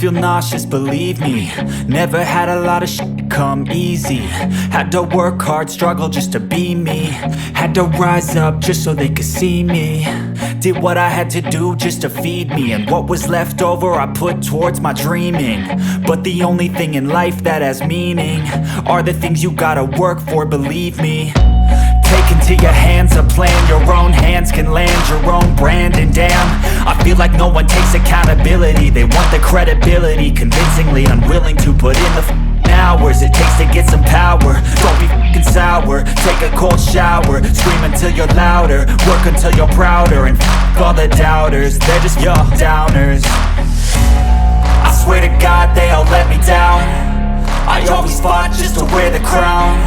feel nauseous, believe me. Never had a lot of shit come easy. Had to work hard, struggle just to be me. Had to rise up just so they could see me. Did what I had to do just to feed me. And what was left over I put towards my dreaming. But the only thing in life that has meaning are the things you gotta work for, believe me. Take into your hands a plan, your own hands can land your own brand. And damn, I feel like no one takes accountability. They want the credibility, convincingly unwilling to put in the hours it takes to get some power. Don't be f***ing sour, take a cold shower. Scream until you're louder, work until you're prouder. And f*** all the doubters, they're just your downers. I swear to God they all let me down. I always fought just to wear the crown.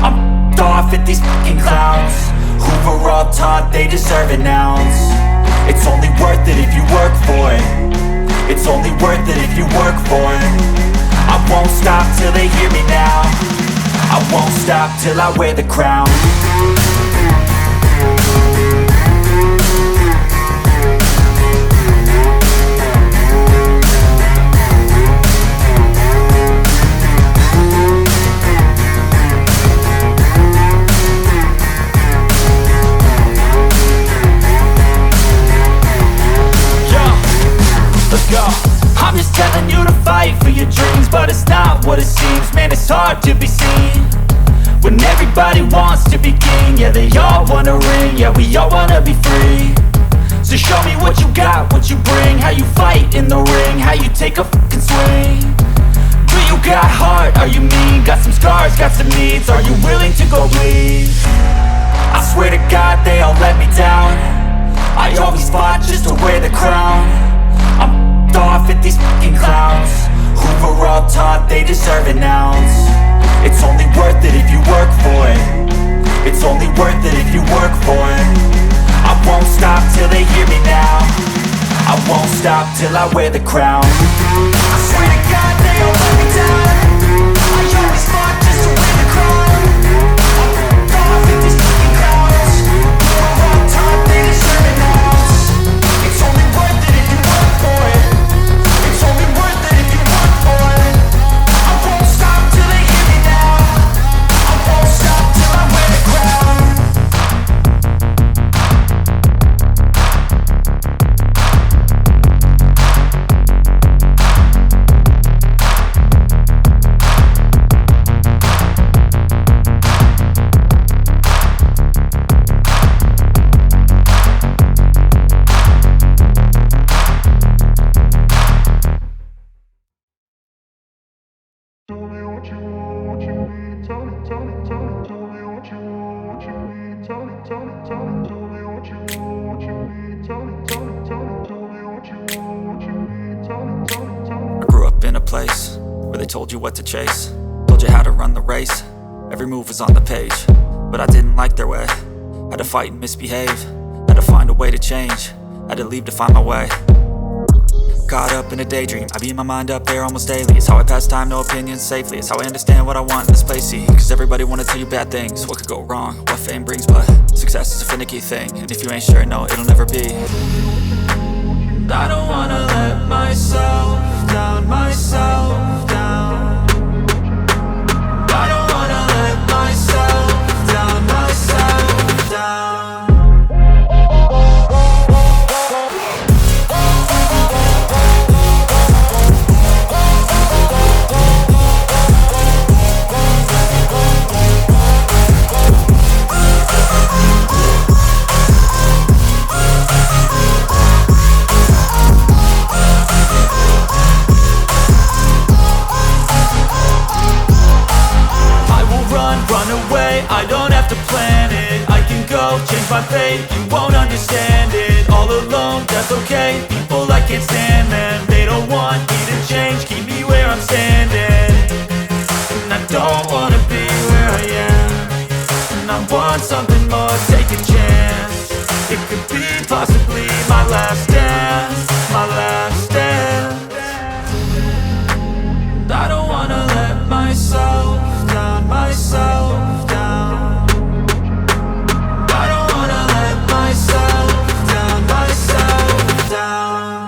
I'm off at these fucking clowns who were all taught they deserve an ounce. It's only worth it if you work for it. It's only worth it if you work for it. I won't stop till they hear me now. I won't stop till I wear the crown. Let's go. I'm just telling you to fight for your dreams, but it's not what it seems. Man, it's hard to be seen when everybody wants to be king. Yeah, they all wanna ring, yeah, we all wanna be free. So show me what you got, what you bring, how you fight in the ring, how you take a fucking swing. Do you got heart, are you mean? Got some scars, got some needs, are you willing to go bleed? I swear to God they all let me down. I always fought just to wear the crown. I'm off at these fucking clowns who were all taught they deserve an ounce. It's only worth it if you work for it. It's only worth it if you work for it. I won't stop till they hear me now. I won't stop till I wear the crown. I swear to God they all let me down. I always fought just to wear the crown. I'm off at these fucking clowns who were all taught they deserve an ounce. It's only worth it if you work for it. It's only worth it if you work for it. I won't stop till they hear me now. I won't stop till I wear the crown. I grew up in a place where they told you what to chase, told you how to run the race. Every move was on the page, but I didn't like their way. Had to fight and misbehave, had to find a way to change, had to leave to find my way. Caught up in a daydream, I beat my mind up there almost daily. It's how I pass time, no opinions safely. It's how I understand what I want in this place, see. Cause everybody wanna tell you bad things, what could go wrong, what fame brings. But success is a finicky thing, and if you ain't sure, no, it'll never be. And I don't wanna let myself down, myself down. And I don't wanna let myself down, myself down. I don't have to plan it, I can go change my fate. You won't understand it, all alone, that's okay. People I can't stand them, they don't want me to change. Keep me where I'm standing, and I don't wanna be where I am. And I want something more, take a chance. It could be possibly my last dance, my last dance. And I don't wanna let myself down, myself down. Myself down.